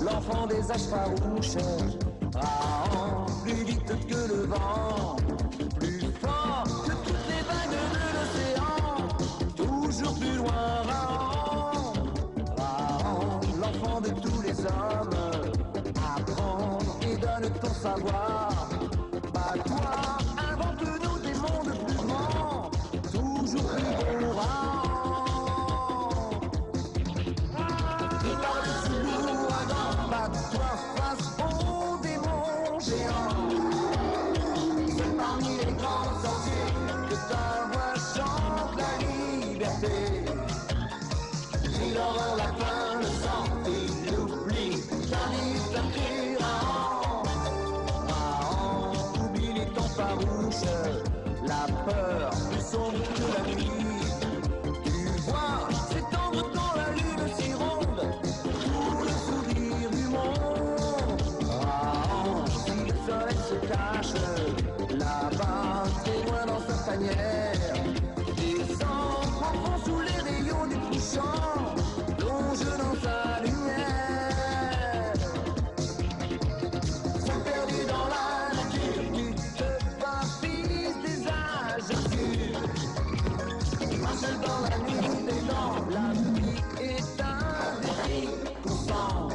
L'enfant des âges farouches, plus vite que le vent, plus fort que toutes les vagues de l'océan, toujours plus loin, l'enfant de tous les hommes, apprends et donne ton savoir, bats-toi, invente-nous des mondes plus grands, toujours plus grands. Toi face aux démons géants, c'est parmi les grands sorciers que ta voix chante la liberté. Il aura la faim, le sang et l'oubli, j'arrive la tyran. Oublie les temps farouches, la peur plus sombre que la nuit. Tu vois s'étendre dans la lune si ronde, tout le sourire du monde. Si le soleil se cache là-bas, très loin dans sa tanière, descend profond sous les rayons du couchant, plonge dans sa lumière. C'est perdu dans la nature, tu te bats, fils des âges futurs. Marche dans la nuit des temps, la vie est un défi constant.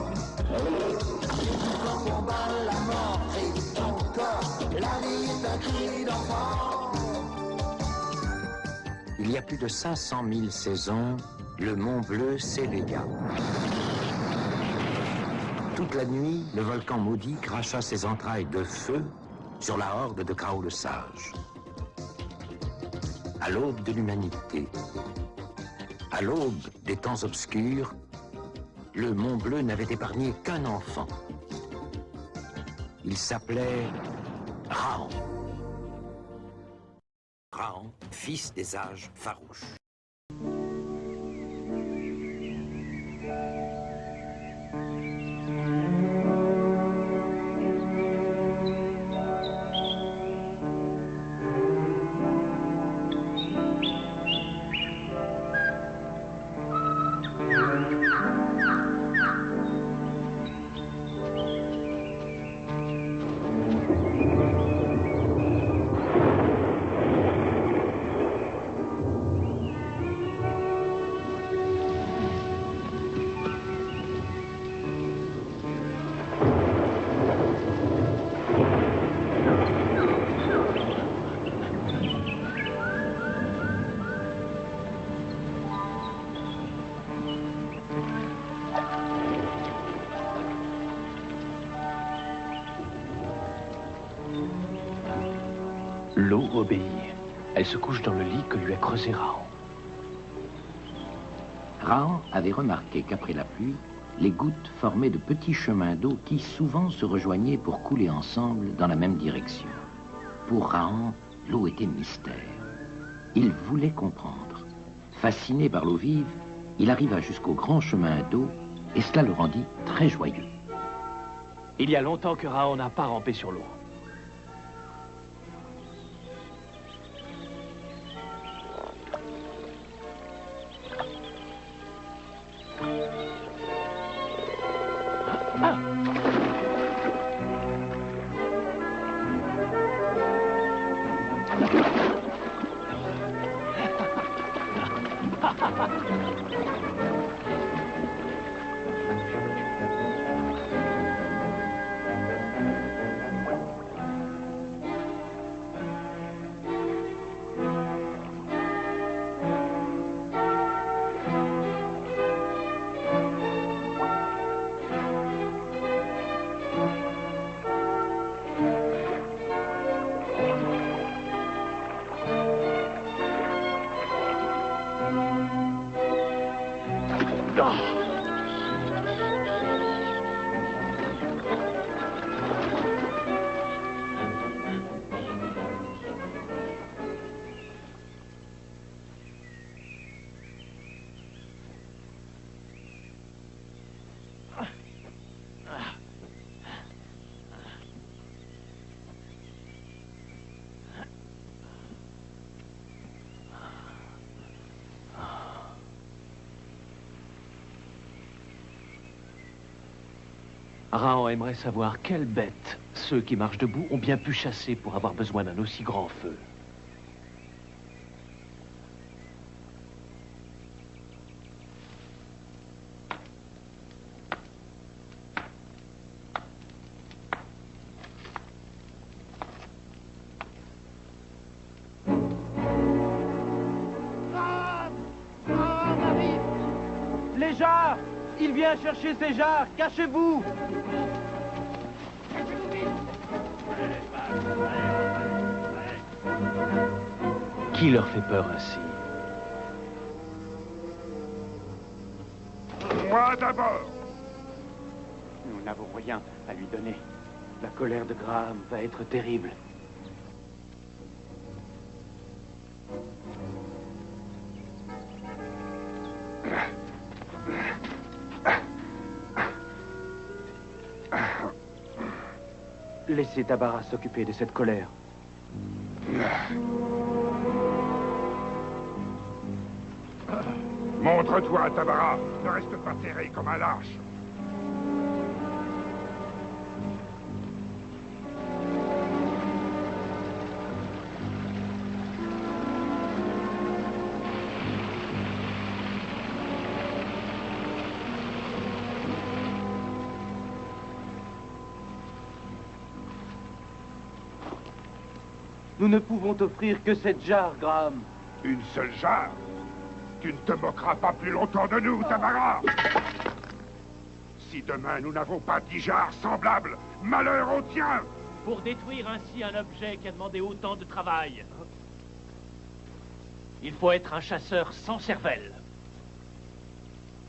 Quand on bat la mort et ton corps, la vie est un cri d'enfant. Il y a plus de 500 000 saisons, le Mont Bleu s'éveilla. Toute la nuit, le volcan maudit cracha ses entrailles de feu sur la horde de Graou le Sage. À l'aube de l'humanité, à l'aube des temps obscurs, le Mont Bleu n'avait épargné qu'un enfant. Il s'appelait Raon. Raon, fils des âges farouches. L'eau obéit. Elle se couche dans le lit que lui a creusé Raon. Raon avait remarqué qu'après la pluie, les gouttes formaient de petits chemins d'eau qui souvent se rejoignaient pour couler ensemble dans la même direction. Pour Raon, l'eau était mystère. Il voulait comprendre. Fasciné par l'eau vive, il arriva jusqu'au grand chemin d'eau et cela le rendit très joyeux. Il y a longtemps que Raon n'a pas rampé sur l'eau. Rahan aimerait savoir quelles bêtes ceux qui marchent debout ont bien pu chasser pour avoir besoin d'un aussi grand feu. Les jarres! Il vient chercher ses jarres! Cachez-vous! Qui leur fait peur ainsi? Moi d'abord. Nous n'avons rien à lui donner. La colère de Graham va être terrible. Laissez Tabara s'occuper de cette colère. Montre-toi, Tabara. Ne reste pas terré comme un lâche. Nous ne pouvons t'offrir que cette jarre, Graham. Une seule jarre. Tu ne te moqueras pas plus longtemps de nous, Tabara. Si demain nous n'avons pas 10 jarres semblables, malheur au tien. Pour détruire ainsi un objet qui a demandé autant de travail, il faut être un chasseur sans cervelle.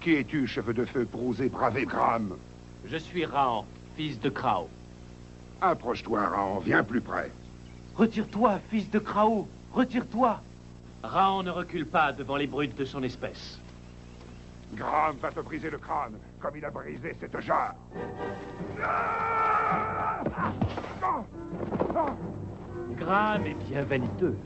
Qui es-tu, cheveu de feu, pour oser braver Graham? Je suis Rahan, fils de Krao. Approche-toi, Rahan, viens plus près. Retire-toi, fils de Krao. Retire-toi. Rahan ne recule pas devant les brutes de son espèce. Graham va te briser le crâne, comme il a brisé cette jarre. Graham est bien vaniteux.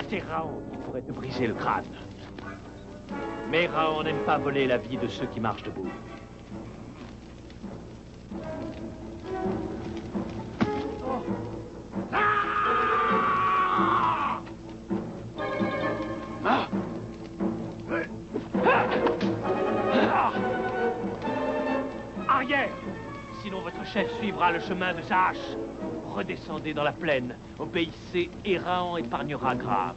C'est Rahan qui pourrait te briser le crâne. Mais Rahan n'aime pas voler la vie de ceux qui marchent debout. Arrière! Sinon votre chef suivra le chemin de sa hache. Redescendez dans la plaine, obéissez et Rahan épargnera Graham.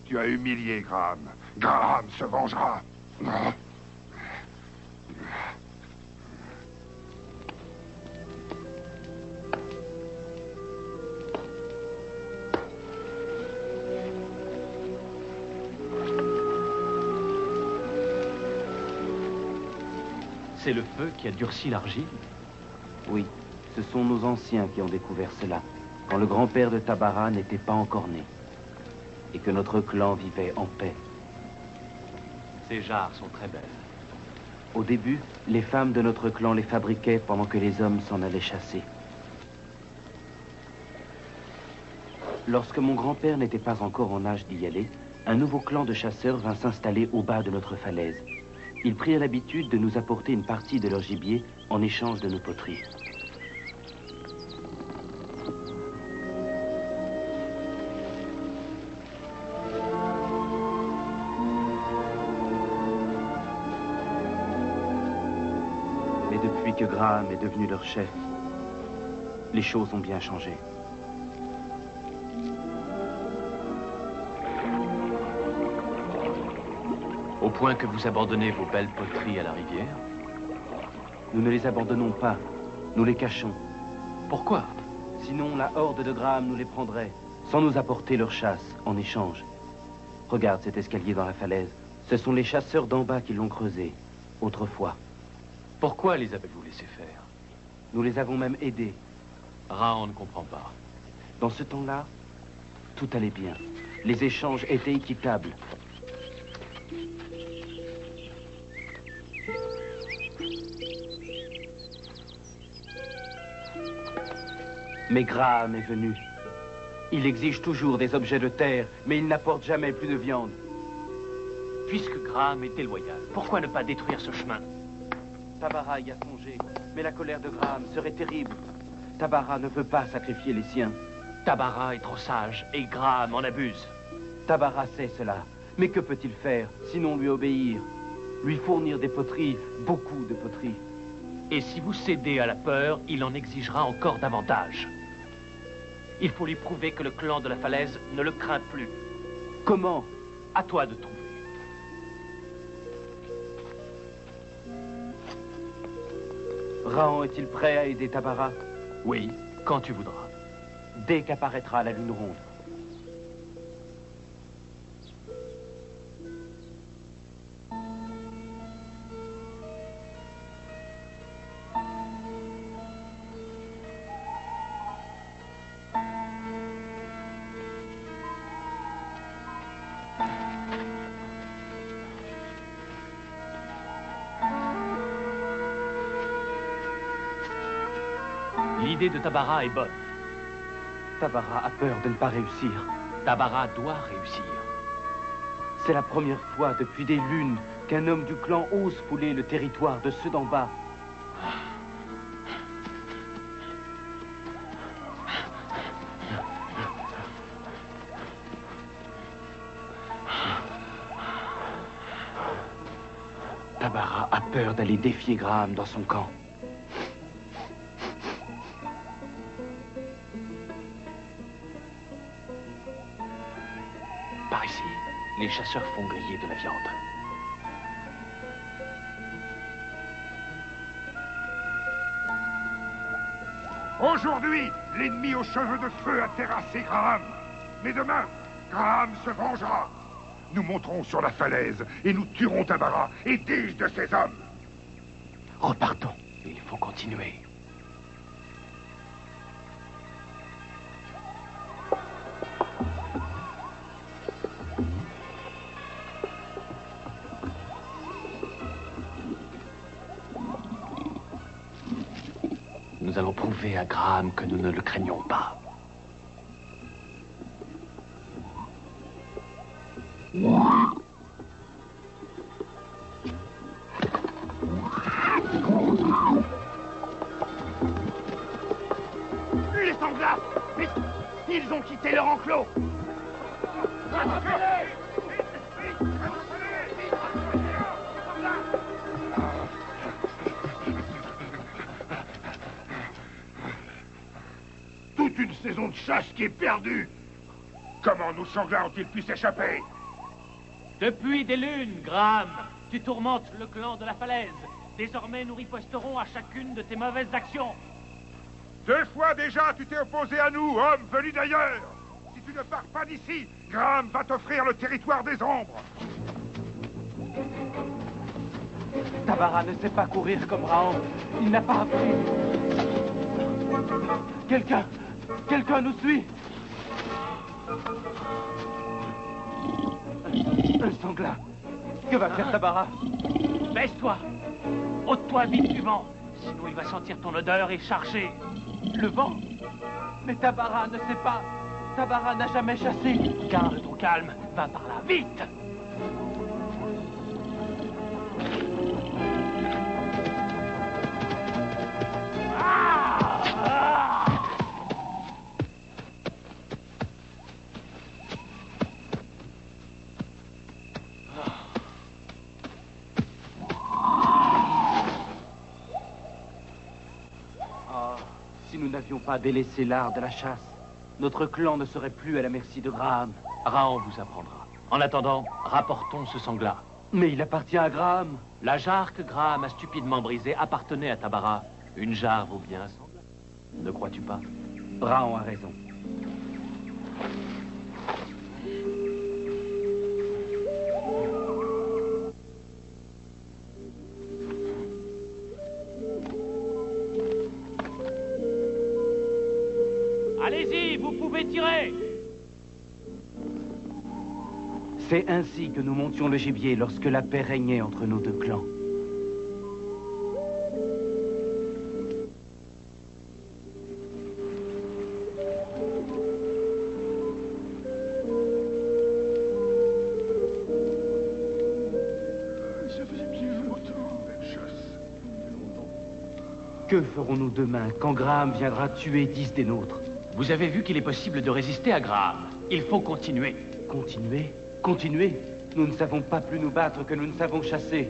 Tu as humilié Graham. Graham se vengera. C'est le feu qui a durci l'argile? Oui, ce sont nos anciens qui ont découvert cela, quand le grand-père de Tabara n'était pas encore né, et que notre clan vivait en paix. Ces jarres sont très belles. Au début, les femmes de notre clan les fabriquaient pendant que les hommes s'en allaient chasser. Lorsque mon grand-père n'était pas encore en âge d'y aller, un nouveau clan de chasseurs vint s'installer au bas de notre falaise. Ils prirent l'habitude de nous apporter une partie de leur gibier en échange de nos poteries. Mais depuis que Graham est devenu leur chef, les choses ont bien changé. Au point que vous abandonnez vos belles poteries à la rivière? Nous ne les abandonnons pas. Nous les cachons. Pourquoi? Sinon, la horde de Graham nous les prendrait, sans nous apporter leur chasse en échange. Regarde cet escalier dans la falaise. Ce sont les chasseurs d'en bas qui l'ont creusé, autrefois. Pourquoi les avez-vous laissés faire? Nous les avons même aidés. Raon ne comprend pas. Dans ce temps-là, tout allait bien. Les échanges étaient équitables. Mais Graham est venu. Il exige toujours des objets de terre, mais il n'apporte jamais plus de viande. Puisque Graham est déloyal, pourquoi ne pas détruire ce chemin? Tabara y a songé, mais la colère de Graham serait terrible. Tabara ne veut pas sacrifier les siens. Tabara est trop sage et Graham en abuse. Tabara sait cela, mais que peut-il faire, sinon lui obéir? Lui fournir des poteries, beaucoup de poteries. Et si vous cédez à la peur, il en exigera encore davantage. Il faut lui prouver que le clan de la falaise ne le craint plus. Comment? À toi de trouver. Raon est-il prêt à aider Tabara? Oui, quand tu voudras. Dès qu'apparaîtra la lune ronde. L'idée de Tabara est bonne. Tabara a peur de ne pas réussir. Tabara doit réussir. C'est la première fois depuis des lunes qu'un homme du clan ose fouler le territoire de ceux d'en bas. Tabara a peur d'aller défier Graham dans son camp. Par ici, les chasseurs font griller de la viande. Aujourd'hui, l'ennemi aux cheveux de feu a terrassé Graham. Mais demain, Graham se vengera. Nous monterons sur la falaise et nous tuerons Tabara et 10 de ses hommes. Repartons. Il faut continuer. Nous allons prouver à Graham que nous ne le craignons pas. Les sanglas! Ils ont quitté leur enclos! Toute une saison de chasse qui est perdue! Comment nos sanglats ont-ils pu s'échapper? Depuis des lunes, Graham, tu tourmentes le clan de la falaise. Désormais, nous riposterons à chacune de tes mauvaises actions. 2 fois déjà, tu t'es opposé à nous, homme venu d'ailleurs. Si tu ne pars pas d'ici, Graham va t'offrir le territoire des ombres. Tabara ne sait pas courir comme Raon. Il n'a pas appris. Quelqu'un nous suit. Un sanglant. Que va faire Tabara? Baisse-toi. Ôte-toi vite du vent. Sinon, il va sentir ton odeur et charger. Le vent? Mais Tabara ne sait pas. Tabara n'a jamais chassé. Garde ton calme. Va par là, vite. Si nous n'avions pas délaissé l'art de la chasse, notre clan ne serait plus à la merci de Graham. Raon vous apprendra. En attendant, rapportons ce sanglat. Mais il appartient à Graham. La jarre que Graham a stupidement brisée appartenait à Tabara. Une jarre vaut bien un semblable. Ne crois-tu pas? Raon a raison. Allez-y, vous pouvez tirer! C'est ainsi que nous montions le gibier lorsque la paix régnait entre nos deux clans. Que ferons-nous demain quand Graham viendra tuer 10 des nôtres? Vous avez vu qu'il est possible de résister à Graham. Il faut continuer. Continuer? Continuer? Nous ne savons pas plus nous battre que nous ne savons chasser.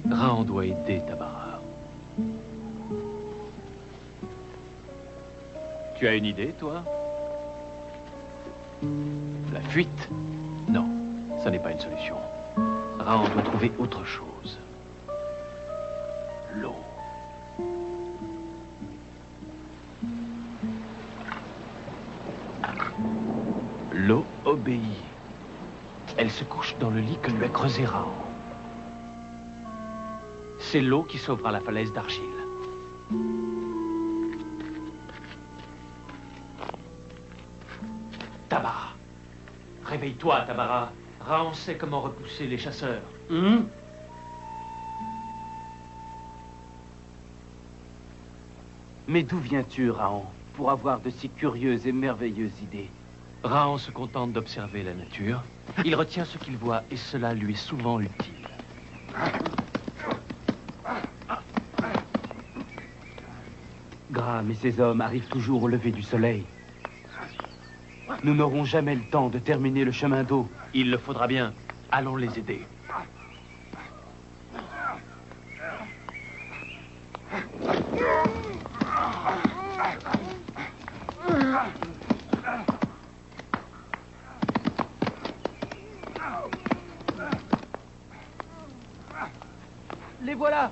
Raon doit aider Tabara. Tu as une idée, toi? La fuite? Non, ça n'est pas une solution. Raon doit trouver autre chose. L'eau. L'eau obéit. Elle se couche dans le lit que lui a creusé Raon. C'est l'eau qui sauvera la falaise d'argile. Tabara. Réveille-toi, Tabara. Raon sait comment repousser les chasseurs. Mais d'où viens-tu, Raon, pour avoir de si curieuses et merveilleuses idées? Raon se contente d'observer la nature. Il retient ce qu'il voit et cela lui est souvent utile. Graham et ses hommes arrivent toujours au lever du soleil. Nous n'aurons jamais le temps de terminer le chemin d'eau. Il le faudra bien. Allons les aider. Les voilà!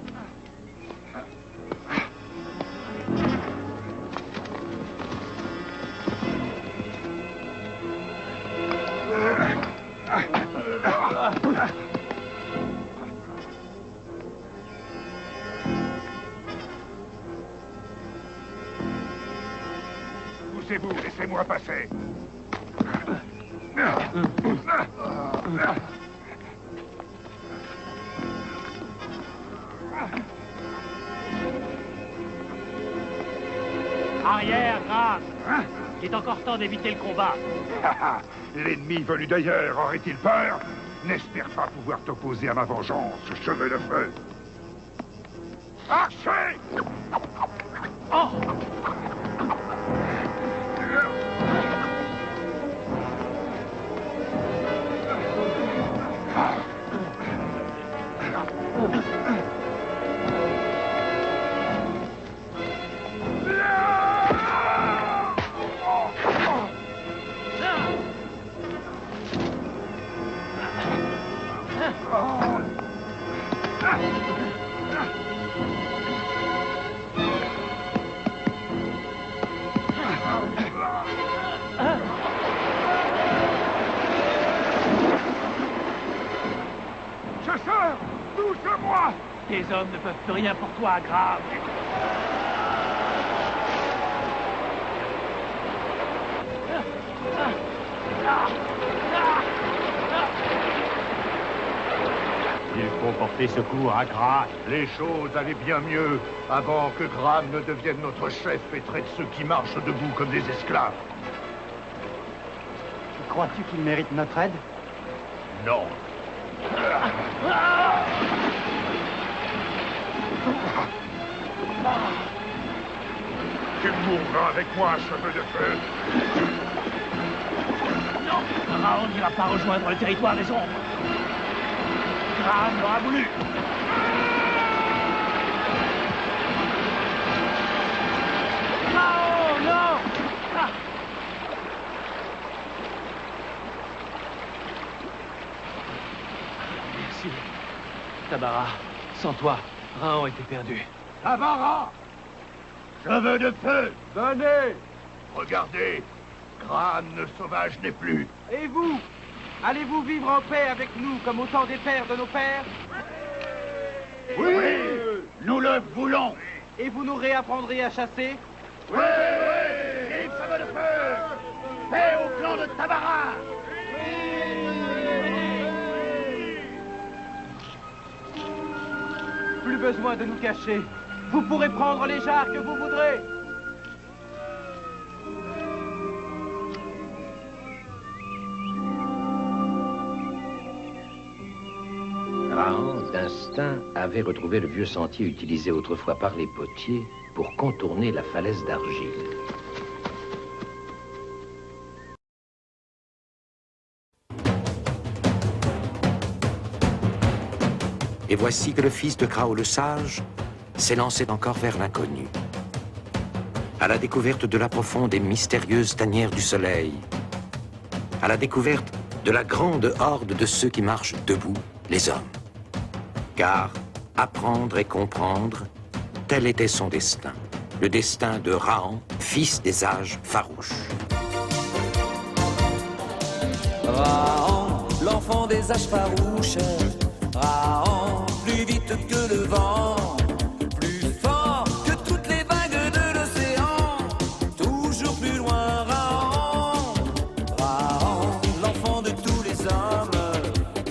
Poussez-vous, laissez-moi passer. Arrière, Graham! Il est encore temps d'éviter le combat. L'ennemi venu d'ailleurs aurait-il peur? N'espère pas pouvoir t'opposer à ma vengeance, cheveu de feu. Archer! Oh! Chasseur! Touche-moi! Tes hommes ne peuvent plus rien pour toi, Graham. Il faut porter secours à Graham. Les choses allaient bien mieux avant que Graham ne devienne notre chef et traite ceux qui marchent debout comme des esclaves. Crois-tu qu'il mérite notre aide? Non. Tu mourras avec moi, cheveu de feu. Non, Raon n'ira pas rejoindre le territoire des ombres. Graham l'aura voulu. Raon, non! Ah. Merci. Tabara, sans toi, Raon était perdu. Tabara! Cheveu de feu! Venez! Regardez, Graham le sauvage n'est plus. Et vous? Allez-vous vivre en paix avec nous comme au temps des pères de nos pères? Oui, nous le voulons. Et vous nous réapprendrez à chasser? Oui, vive cheveu de feu! Paix au clan de Tabara! Plus besoin de nous cacher. Vous pourrez prendre les jarres que vous voudrez. Raon, d'instinct, avait retrouvé le vieux sentier utilisé autrefois par les potiers pour contourner la falaise d'argile. Et voici que le fils de Krao le Sage s'élançait encore vers l'inconnu, à la découverte de la profonde et mystérieuse tanière du soleil, à la découverte de la grande horde de ceux qui marchent debout, les hommes. Car apprendre et comprendre, tel était son destin, le destin de Raon, fils des âges farouches. Raon, l'enfant des âges farouches. Raon, plus vite que le vent, plus fort que toutes les vagues de l'océan, toujours plus loin. Raon, Raon, l'enfant de tous les hommes.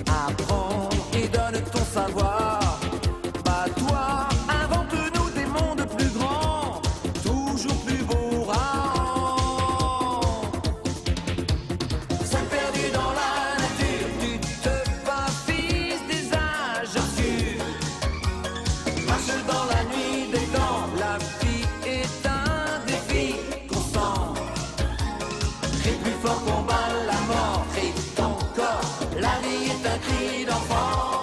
Apprends et donne ton savoir. Bats-toi, invente-nous des mondes plus grands, toujours plus beaux. Raon, seul perdu dans la nature, tu te bats, fils des âges obscurs. Marche dans la nuit des temps, la vie est un défi constant. Crie plus fort, combat la mort, crie ton corps, la vie est un cri d'enfant.